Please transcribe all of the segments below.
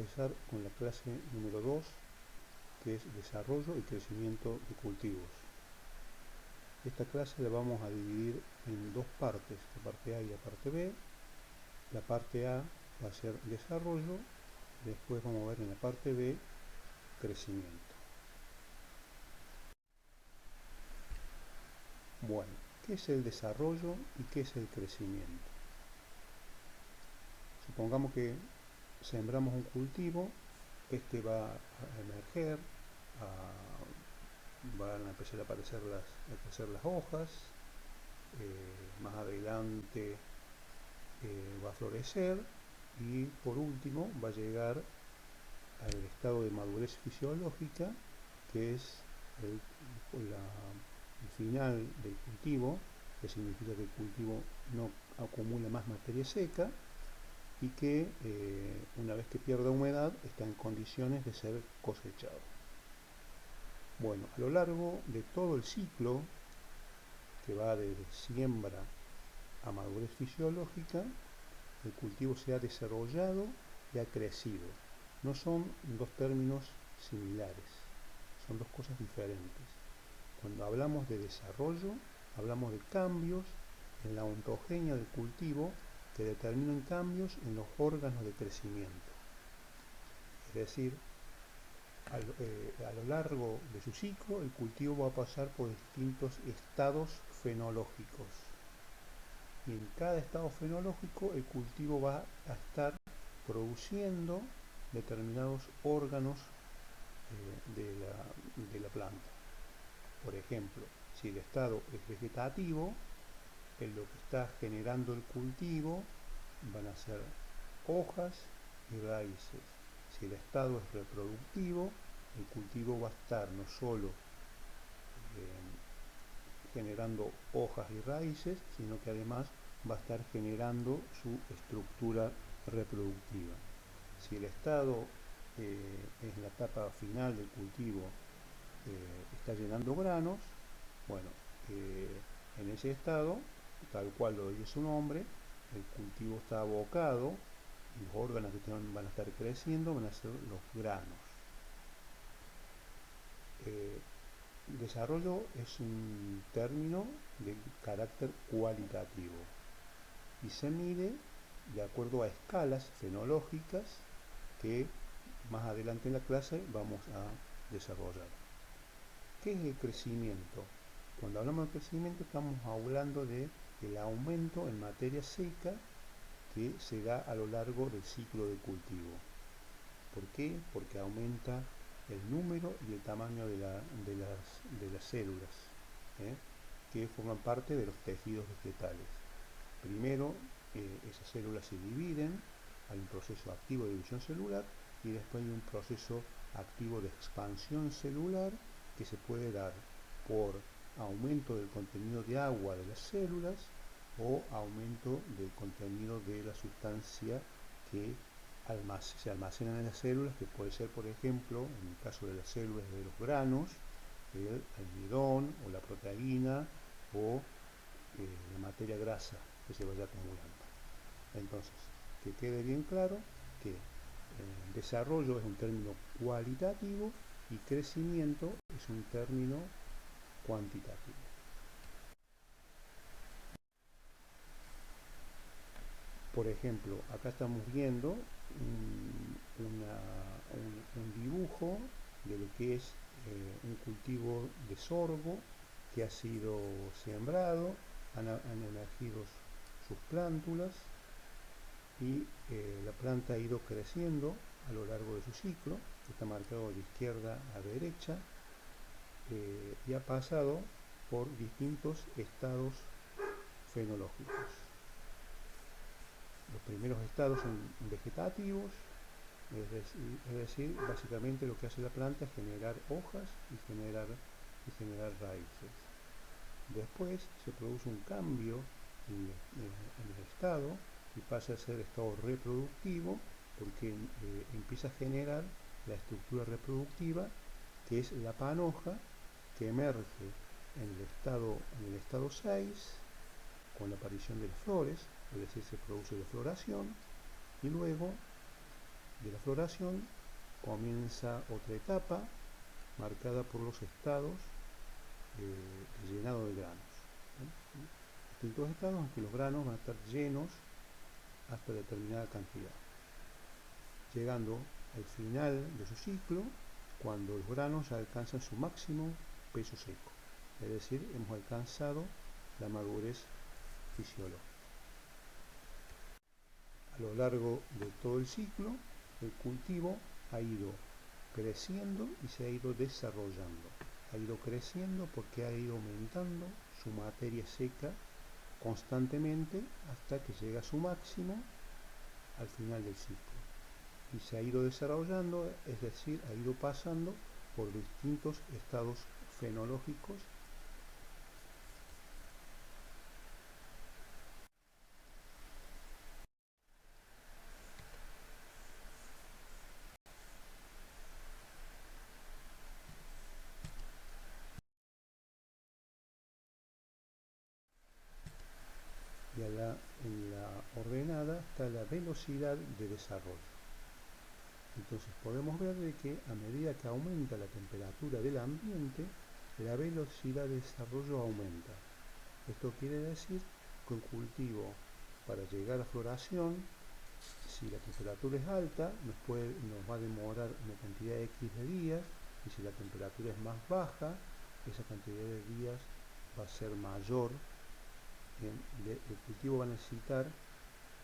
empezar con la clase número 2, que es desarrollo y crecimiento de cultivos. Esta clase la vamos a dividir en dos partes, la parte A y la parte B. La parte A va a ser desarrollo, y después vamos a ver en la parte B crecimiento. Bueno, ¿qué es el desarrollo y qué es el crecimiento? Supongamos que sembramos un cultivo, este va a emerger, van a empezar a aparecer a crecer las hojas, más adelante va a florecer y por último va a llegar al estado de madurez fisiológica, que es el final del cultivo, que significa que el cultivo no acumula más materia seca y que una vez que pierda humedad está en condiciones de ser cosechado. Bueno, a lo largo de todo el ciclo, que va desde siembra a madurez fisiológica, el cultivo se ha desarrollado y ha crecido. No son dos términos similares, son dos cosas diferentes. Cuando hablamos de desarrollo, hablamos de cambios en la ontogenia del cultivo que determinan cambios en los órganos de crecimiento. Es decir, a lo largo de su ciclo, el cultivo va a pasar por distintos estados fenológicos. Y en cada estado fenológico, el cultivo va a estar produciendo determinados órganos de la planta. Por ejemplo, si el estado es vegetativo, en lo que está generando el cultivo van a ser hojas y raíces. Si el estado es reproductivo, el cultivo va a estar no solo generando hojas y raíces, sino que además va a estar generando su estructura reproductiva. Si el estado en la etapa final del cultivo está llenando granos, bueno, en ese estado, tal cual lo dice su nombre, el cultivo está abocado, y los órganos que van a estar creciendo van a ser los granos. Desarrollo es un término de carácter cualitativo y se mide de acuerdo a escalas fenológicas que más adelante en la clase vamos a desarrollar. ¿Qué es el crecimiento? Cuando hablamos de crecimiento estamos hablando del aumento en materia seca que se da a lo largo del ciclo de cultivo. ¿Por qué? Porque aumenta el número y el tamaño de las células que forman parte de los tejidos vegetales. Primero, esas células se dividen, hay un proceso activo de división celular y después hay un proceso activo de expansión celular que se puede dar por aumento del contenido de agua de las células o aumento del contenido de la sustancia que se almacenan en las células, que puede ser, por ejemplo, en el caso de las células de los granos, el almidón o la proteína o la materia grasa que se vaya acumulando. Entonces, que quede bien claro que desarrollo es un término cualitativo y crecimiento es un término cuantitativo. Por ejemplo, acá estamos viendo un dibujo de lo que es un cultivo de sorgo que ha sido sembrado, han emergido sus plántulas y la planta ha ido creciendo a lo largo de su ciclo, que está marcado de izquierda a derecha, y ha pasado por distintos estados fenológicos. Los primeros estados son vegetativos, es decir, básicamente lo que hace la planta es generar hojas y generar raíces. Después se produce un cambio en el estado y pasa a ser estado reproductivo porque empieza a generar la estructura reproductiva que es la panoja que emerge en el estado 6 con la aparición de las flores, es decir, se produce la floración y luego de la floración comienza otra etapa marcada por los estados de llenado de granos. Distintos estados en que los granos van a estar llenos hasta determinada cantidad, llegando al final de su ciclo cuando los granos ya alcanzan su máximo peso seco, es decir, hemos alcanzado la madurez fisiológica. A lo largo de todo el ciclo, el cultivo ha ido creciendo y se ha ido desarrollando. Ha ido creciendo porque ha ido aumentando su materia seca constantemente hasta que llega a su máximo al final del ciclo. Y se ha ido desarrollando, es decir, ha ido pasando por distintos estados fenológicos y en la ordenada está la velocidad de desarrollo. Entonces podemos ver de que a medida que aumenta la temperatura del ambiente, la velocidad de desarrollo aumenta. Esto quiere decir que un cultivo, para llegar a floración, si la temperatura es alta, nos va a demorar una cantidad X de días, y si la temperatura es más baja, esa cantidad de días va a ser mayor. El cultivo va a necesitar,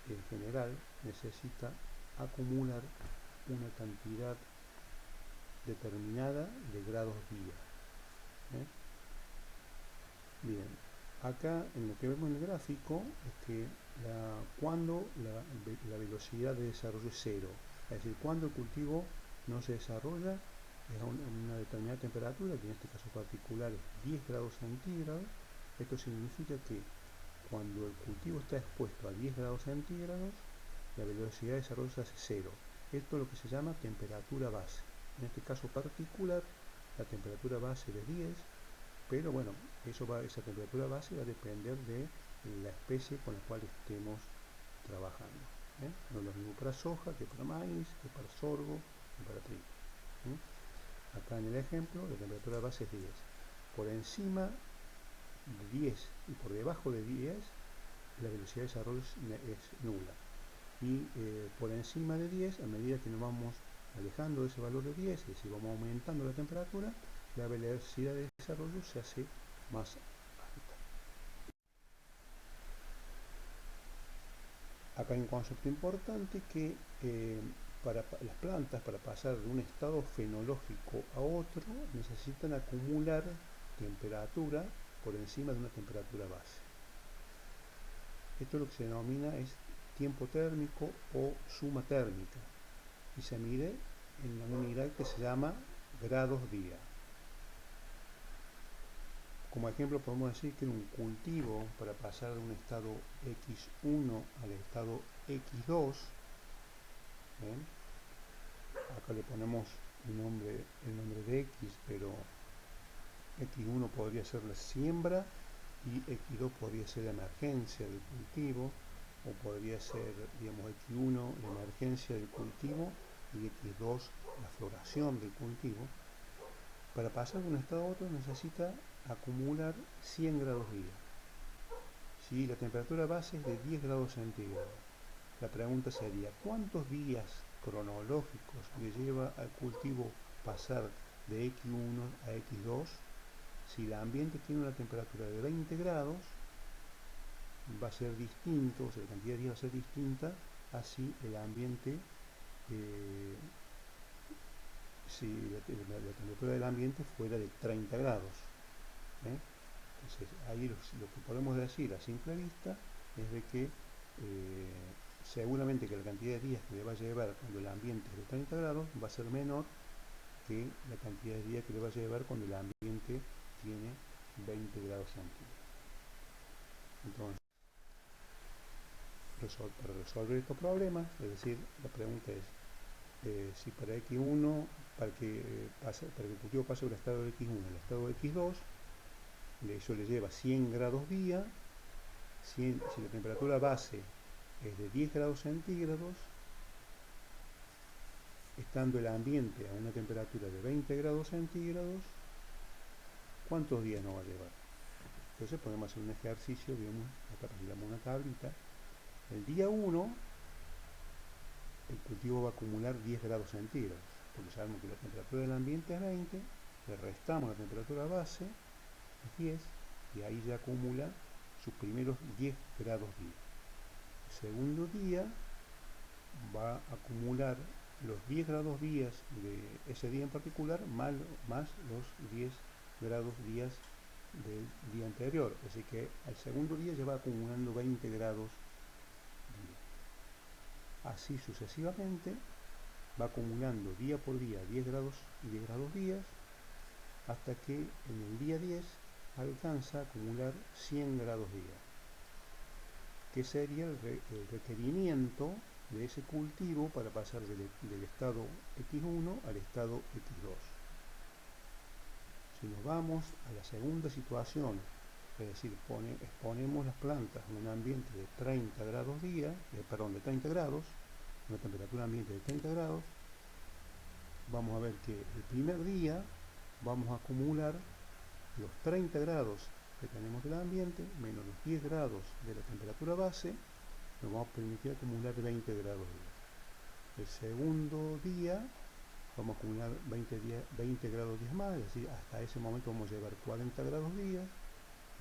en general, necesita acumular una cantidad determinada de grados día. Bien, acá en lo que vemos en el gráfico es que cuando la velocidad de desarrollo es cero, es decir, cuando el cultivo no se desarrolla es a una determinada temperatura, que en este caso particular es 10 grados centígrados. Esto significa que cuando el cultivo está expuesto a 10 grados centígrados, la velocidad de desarrollo se hace cero. Esto es lo que se llama temperatura base. En este caso particular, la temperatura base es 10, pero bueno, esa temperatura base va a depender de la especie con la cual estemos trabajando. No es lo mismo para soja que para maíz, que para sorgo, que para trigo. Acá en el ejemplo, la temperatura base es 10. Por encima de 10 y por debajo de 10, la velocidad de desarrollo es nula. Y por encima de 10, a medida que nos vamos alejando de ese valor de 10, es decir, vamos aumentando la temperatura, la velocidad de desarrollo se hace más alta. Acá hay un concepto importante que para las plantas, para pasar de un estado fenológico a otro, necesitan acumular temperatura por encima de una temperatura base. Esto lo que se denomina es tiempo térmico o suma térmica y se mide en una unidad que se llama grados día. Como ejemplo podemos decir que en un cultivo, para pasar de un estado X1 al estado X2, acá le ponemos el nombre de X, pero X1 podría ser la siembra y X2 podría ser la emergencia del cultivo, o podría ser, digamos, X1 la emergencia del cultivo y X2 la floración del cultivo. Para pasar de un estado a otro necesita acumular 100 grados día. Si la temperatura base es de 10 grados centígrados, la pregunta sería, ¿cuántos días cronológicos le lleva al cultivo pasar de X1 a X2? Si el ambiente tiene una temperatura de 20 grados, va a ser distinto, o sea, la cantidad de días va a ser distinta a si el ambiente, si la temperatura del ambiente fuera de 30 grados. Entonces, ahí lo que podemos decir a simple vista es de que seguramente que la cantidad de días que le va a llevar cuando el ambiente es de 30 grados va a ser menor que la cantidad de días que le va a llevar cuando el ambiente tiene 20 grados centígrados. Entonces, para resolver estos problemas, es decir, la pregunta es si para X1, para que el cultivo pase del estado de X1 al estado de X2, eso le lleva 100 grados día. Si la temperatura base es de 10 grados centígrados, estando el ambiente a una temperatura de 20 grados centígrados, ¿cuántos días nos va a llevar? Entonces podemos hacer un ejercicio, digamos, acá damos una tablita. El día 1, el cultivo va a acumular 10 grados centígrados, porque sabemos que la temperatura del ambiente es 20, le restamos la temperatura base, es 10, y ahí ya acumula sus primeros 10 grados día. El segundo día va a acumular los 10 grados días de ese día en particular, más los 10 grados días del día anterior. Así que al segundo día ya va acumulando 20 grados día. Así sucesivamente va acumulando día por día 10 grados y 10 grados días, hasta que en el día 10 alcanza a acumular 100 grados día, que sería el requerimiento de ese cultivo para pasar del estado X1 al estado X2. Si nos vamos a la segunda situación, es decir, exponemos las plantas en un ambiente de 30 grados día, de 30 grados, una temperatura ambiente de 30 grados, vamos a ver que el primer día vamos a acumular los 30 grados que tenemos del ambiente menos los 10 grados de la temperatura base, nos vamos a permitir acumular 20 grados día. El segundo día vamos a acumular 20 grados días más, es decir, hasta ese momento vamos a llevar 40 grados días,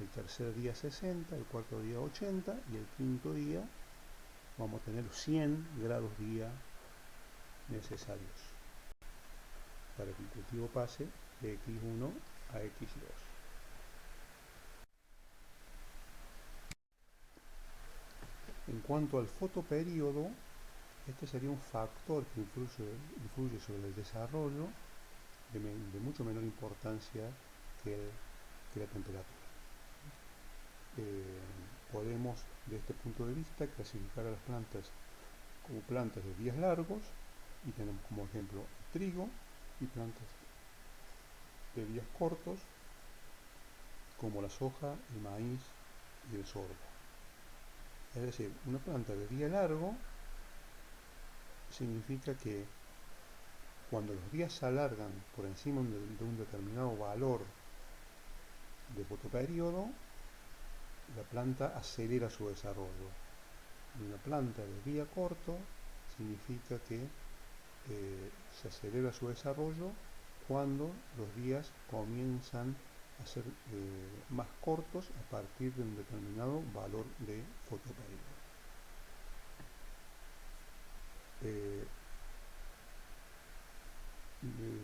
el tercer día 60, el cuarto día 80 y el quinto día vamos a tener 100 grados día necesarios para que el cultivo pase de X1 a X2. En cuanto al fotoperíodo, este sería un factor que influye sobre el desarrollo de mucho menor importancia que la temperatura. Podemos, de este punto de vista, clasificar a las plantas como plantas de días largos, y tenemos como ejemplo el trigo, y plantas de días cortos, como la soja, el maíz y el sorgo. Es decir, una planta de día largo significa que cuando los días se alargan por encima de un determinado valor de fotoperiodo, la planta acelera su desarrollo. Y una planta de día corto significa que se acelera su desarrollo cuando los días comienzan a ser más cortos a partir de un determinado valor de fotoperiodo.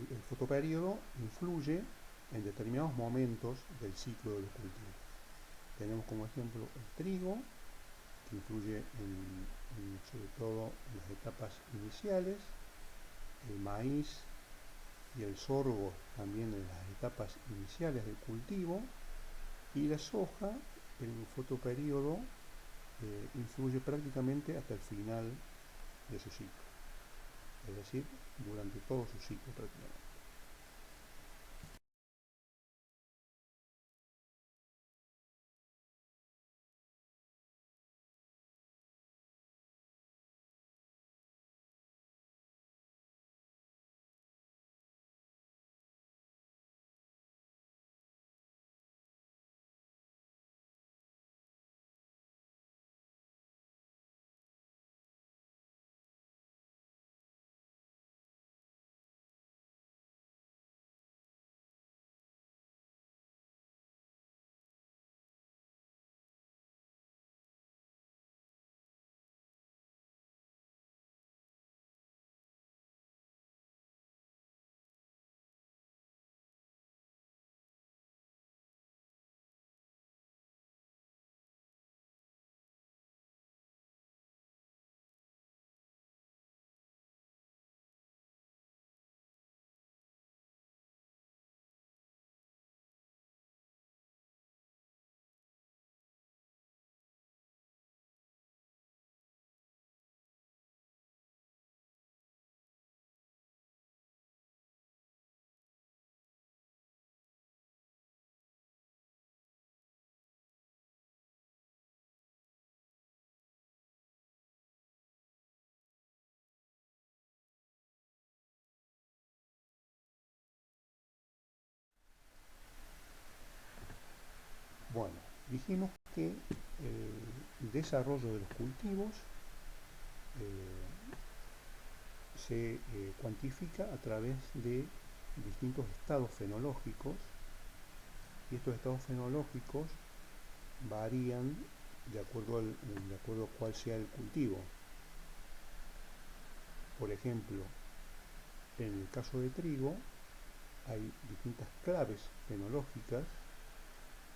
El fotoperiodo influye en determinados momentos del ciclo de los cultivos. Tenemos como ejemplo el trigo, que influye sobre todo en las etapas iniciales, el maíz y el sorgo también en las etapas iniciales del cultivo, y la soja, el fotoperiodo influye prácticamente hasta el final de su ciclo, es decir, durante todo su ciclo prácticamente. Bueno, dijimos que el desarrollo de los cultivos se cuantifica a través de distintos estados fenológicos, y estos estados fenológicos varían de acuerdo a cuál sea el cultivo. Por ejemplo, en el caso de trigo hay distintas claves fenológicas,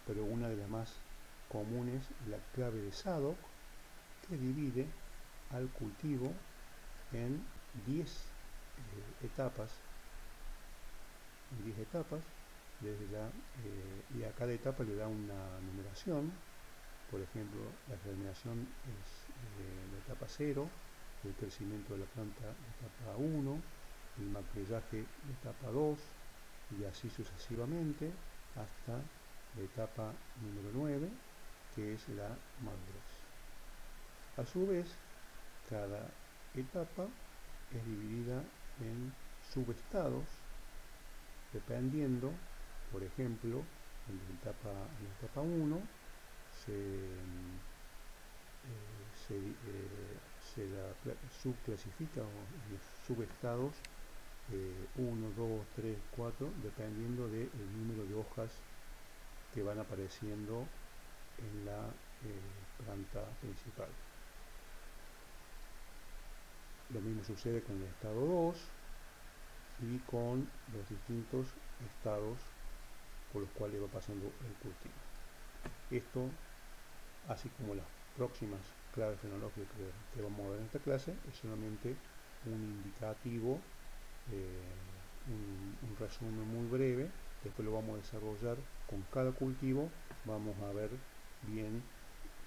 pero una de las más comunes es la clave de Zadok, que divide al cultivo en 10 etapas, y a cada etapa le da una numeración. Por ejemplo, la germinación es la etapa 0, el crecimiento de la planta etapa 1, el maquillaje etapa 2, y así sucesivamente hasta la etapa número 9, que es la madurez. A su vez, cada etapa es dividida en subestados, dependiendo. Por ejemplo, en la etapa 1 se subclasifica en los subestados 1, 2, 3, 4, dependiendo del número de hojas que van apareciendo en la planta principal. Lo mismo sucede con el estado 2 y con los distintos estados por los cuales va pasando el cultivo. Esto, así como las próximas claves fenológicas que vamos a ver en esta clase, es solamente un indicativo, un resumen muy breve. Después lo vamos a desarrollar con cada cultivo. Vamos a ver bien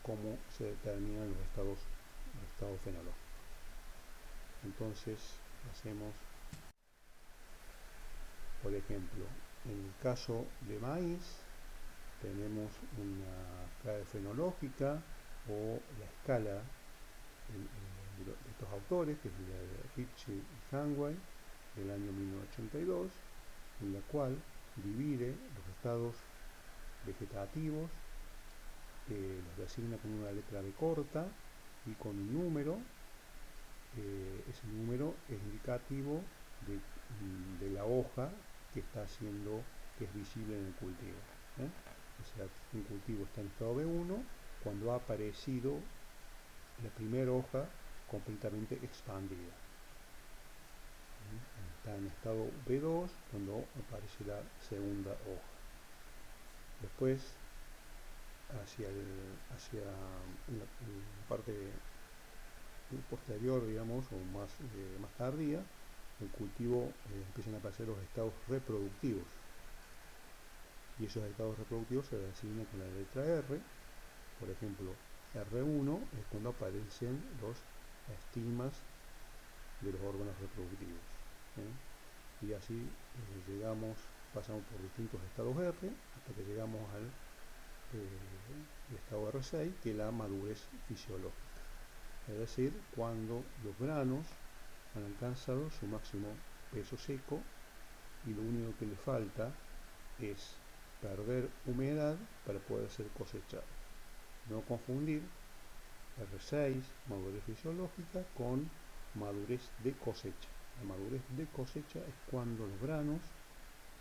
cómo se determinan los estados fenológicos. Entonces hacemos, por ejemplo, en el caso de maíz tenemos una clave fenológica o la escala de estos autores, que es la de Ritchie y Hanway del año 1982, en la cual divide los estados vegetativos, los designa con una letra B corta y con un número. Ese número es indicativo de la hoja que es visible en el cultivo. O sea, un cultivo está en estado B1 cuando ha aparecido la primera hoja completamente expandida. Está en estado B2 cuando aparece la segunda hoja. Después, hacia la parte posterior, digamos, o más tardía, el cultivo empiezan a aparecer los estados reproductivos. Y esos estados reproductivos se designan con la letra R. Por ejemplo, R1 es cuando aparecen los estigmas de los órganos reproductivos. Y así pasamos por distintos estados R hasta que llegamos al estado R6, que es la madurez fisiológica. Es decir, cuando los granos han alcanzado su máximo peso seco y lo único que le falta es perder humedad para poder ser cosechado. No confundir R6, madurez fisiológica, con madurez de cosecha. La madurez de cosecha es cuando los granos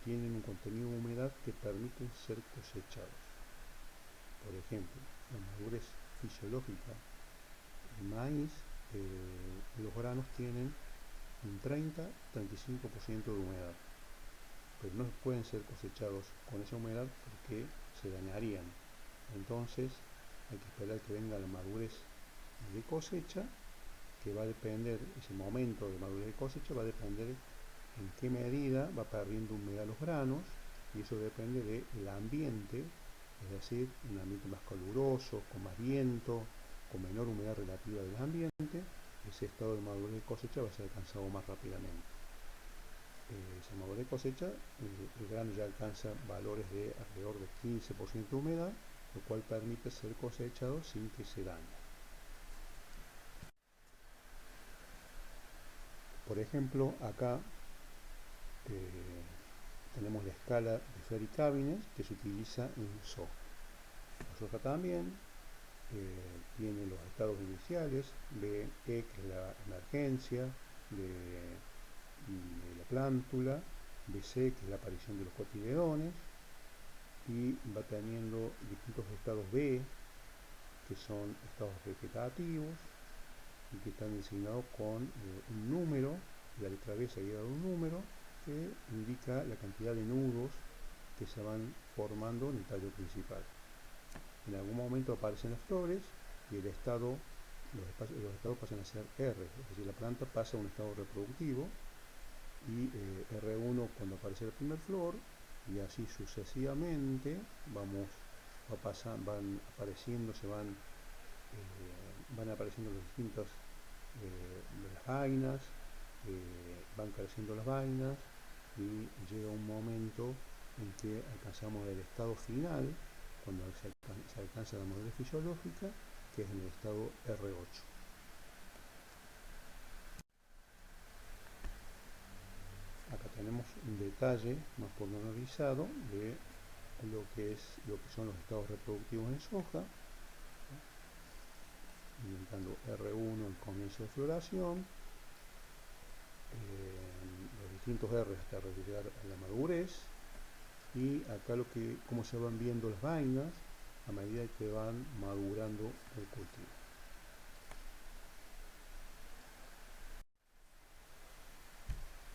tienen un contenido de humedad que permiten ser cosechados. Por ejemplo, la madurez fisiológica del maíz, los granos tienen un 30-35% de humedad, pero no pueden ser cosechados con esa humedad porque se dañarían. Entonces hay que esperar que venga la madurez de cosecha, que va a depender, ese momento de madurez de cosecha va a depender en qué medida va perdiendo humedad los granos, y eso depende del ambiente, es decir, un ambiente más caluroso, con más viento, con menor humedad relativa del ambiente. Ese estado de madurez de cosecha va a ser alcanzado más rápidamente. Esa madurez de cosecha, el grano ya alcanza valores de alrededor de 15% de humedad, lo cual permite ser cosechado sin que se dañe. Por ejemplo, acá tenemos la escala de Frederick Cabinet que se utiliza en soja. soja también, tiene los estados iniciales, B, E, que es la emergencia de la plántula, BC, que es la aparición de los cotiledones, y va teniendo distintos estados B, que son estados vegetativos, y que están designados con un número, la letra B seguida de un número, que indica la cantidad de nudos que se van formando en el tallo principal. En algún momento aparecen las flores y el estado, los estados pasan a ser R, es decir, la planta pasa a un estado reproductivo, y R1 cuando aparece la primera flor, y así sucesivamente van apareciendo, van apareciendo las distintas las vainas, van creciendo las vainas, y llega un momento en que alcanzamos el estado final, cuando se alcanza la madurez fisiológica, que es en el estado R8. Acá tenemos un detalle más pormenorizado de lo que son los estados reproductivos en soja, indicando R1 el comienzo de floración, los distintos R hasta llegar a la madurez, y acá cómo se van viendo las vainas a medida que van madurando el cultivo.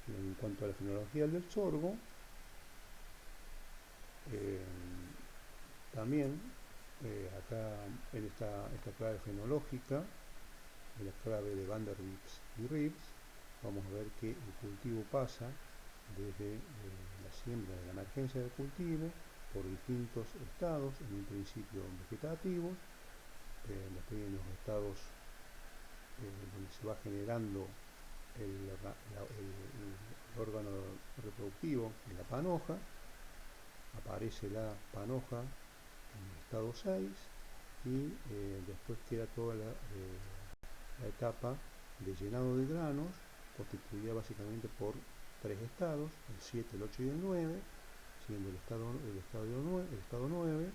En cuanto a la fenología del sorgo, también acá en esta clave fenológica, en la clave de Van der Waals y Rives, vamos a ver que el cultivo pasa desde la siembra de la emergencia del cultivo por distintos estados, en un principio vegetativos, después en los estados donde se va generando el órgano reproductivo en la panoja, aparece la panoja en el estado 6, y después queda toda la etapa de llenado de granos, constituida básicamente por tres estados, el 7, el 8 y el 9, siendo el estado 9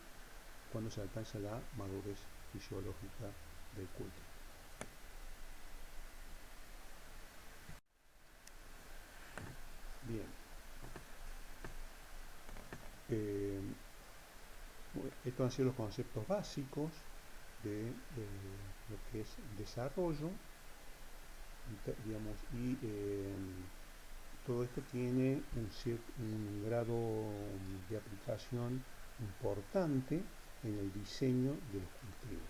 cuando se alcanza la madurez fisiológica del cultivo. Bien, estos han sido los conceptos básicos de lo que es desarrollo, digamos, y todo esto tiene un grado de aplicación importante en el diseño de los cultivos,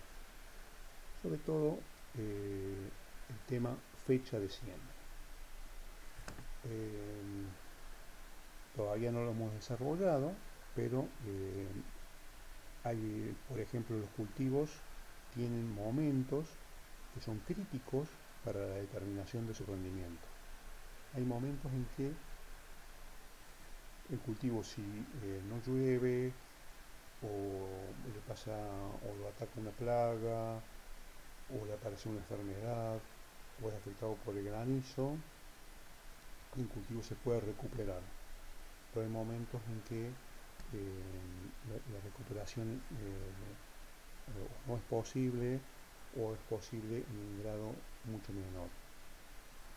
sobre todo el tema fecha de siembra. Todavía no lo hemos desarrollado, pero hay, por ejemplo, los cultivos tienen momentos que son críticos para la determinación de su rendimiento. Hay momentos en que el cultivo, si no llueve, o le pasa, o lo ataca una plaga, o le aparece una enfermedad, o es afectado por el granizo, el cultivo se puede recuperar. Pero hay momentos en que la recuperación no es posible, o es posible en un grado mucho menor.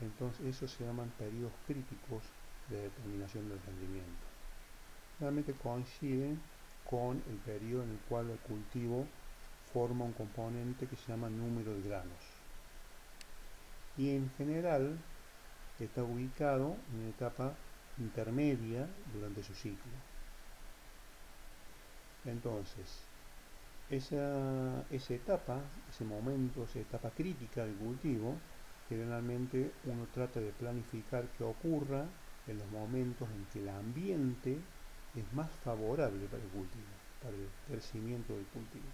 Entonces esos se llaman periodos críticos de determinación del rendimiento. Realmente coinciden con el periodo en el cual el cultivo forma un componente que se llama número de granos. Y en general está ubicado en una etapa intermedia durante su ciclo. Entonces, esa etapa, ese momento, esa etapa crítica del cultivo, generalmente uno trata de planificar que ocurra en los momentos en que el ambiente es más favorable para el cultivo, para el crecimiento del cultivo.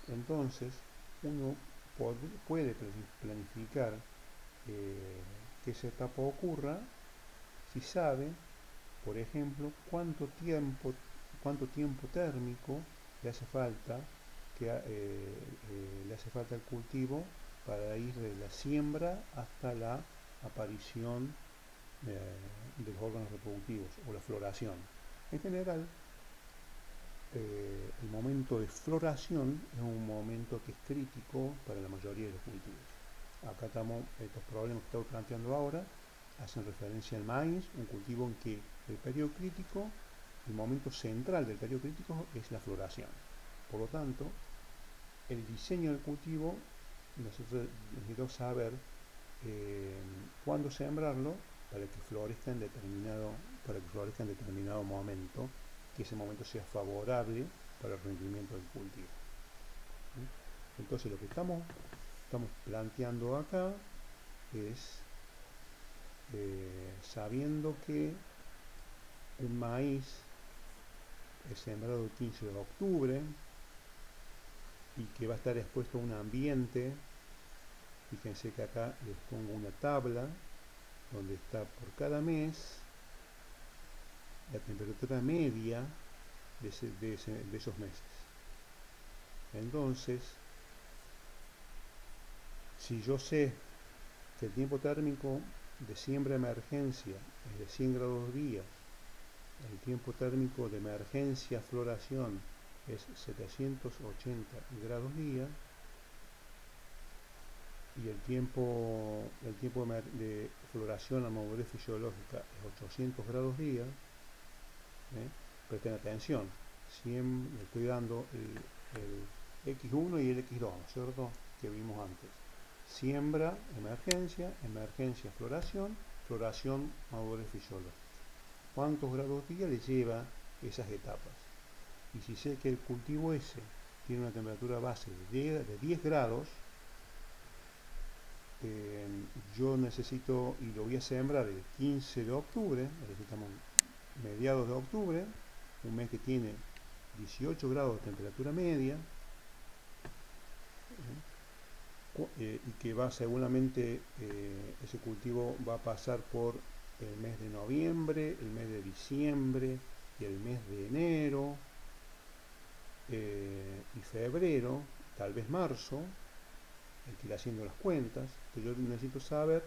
Entonces, uno puede planificar que esa etapa ocurra si sabe, por ejemplo, cuánto tiempo térmico le hace falta al cultivo para ir de la siembra hasta la aparición de los órganos reproductivos o la floración. En general, el momento de floración es un momento que es crítico para la mayoría de los cultivos. Acá estamos, estos problemas que estamos planteando ahora hacen referencia al maíz, un cultivo en que el periodo crítico, el momento central del periodo crítico es la floración. Por lo tanto, el diseño del cultivo, nosotros necesitamos saber cuándo sembrarlo para que florezca en determinado momento, que ese momento sea favorable para el rendimiento del cultivo. ¿Sí? Entonces lo que estamos planteando acá es, sabiendo que un maíz es sembrado el 15 de octubre y que va a estar expuesto a un ambiente, fíjense que acá les pongo una tabla donde está por cada mes la temperatura media de esos meses. Entonces, si yo sé que el tiempo térmico de siembra de emergencia es de 100 grados día, el tiempo térmico de emergencia floración es 780 grados día, y el tiempo de floración a madurez fisiológica es 800 grados día, presten atención, siempre estoy dando el X1 y el X2, ¿cierto? Que vimos antes. Siembra, emergencia, floración, madurez fisiológica. ¿Cuántos grados día le lleva esas etapas? Y si sé que el cultivo ese tiene una temperatura base de 10 grados, yo necesito, y lo voy a sembrar el 15 de octubre, es decir, estamos mediados de octubre, un mes que tiene 18 grados de temperatura media, y que va seguramente, ese cultivo va a pasar por el mes de noviembre, el mes de diciembre y el mes de enero y febrero, tal vez marzo, hay que ir haciendo las cuentas. Entonces yo necesito saber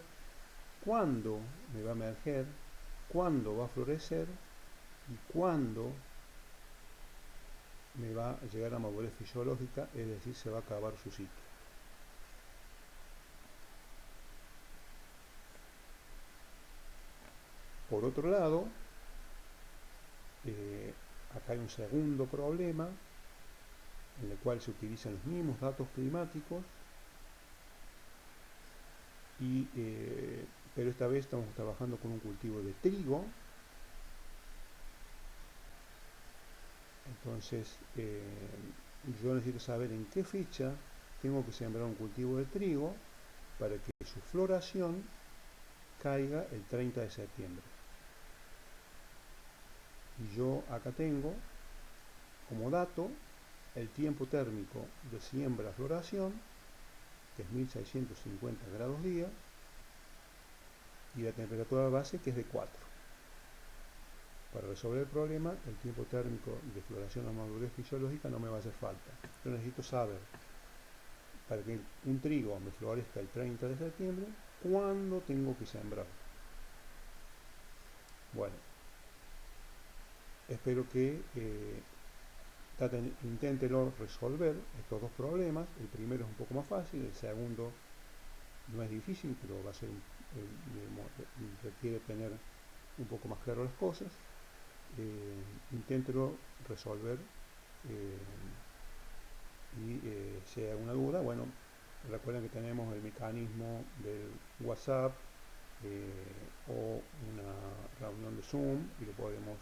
cuándo me va a emerger, cuándo va a florecer y cuándo me va a llegar a madurez fisiológica, es decir, se va a acabar su ciclo. Por otro lado, acá hay un segundo problema en el cual se utilizan los mismos datos climáticos, pero esta vez estamos trabajando con un cultivo de trigo. Entonces, yo necesito saber en qué fecha tengo que sembrar un cultivo de trigo para que su floración caiga el 30 de septiembre. Y yo acá tengo como dato el tiempo térmico de siembra a floración, que es 1650 grados día, y la temperatura base, que es de 4. Para resolver el problema, el tiempo térmico de floración a madurez fisiológica no me va a hacer falta. Yo necesito saber, para que un trigo me florezca el 30 de septiembre, cuándo tengo que sembrar. Bueno, espero que inténtelo resolver estos dos problemas. El primero es un poco más fácil, el segundo no es difícil, pero va a ser requiere tener un poco más claro las cosas. Inténtelo resolver, y si hay alguna duda, bueno, recuerden que tenemos el mecanismo del WhatsApp, o una reunión de Zoom, y lo podemos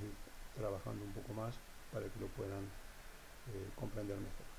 ir trabajando un poco más para que lo puedan comprender mejor.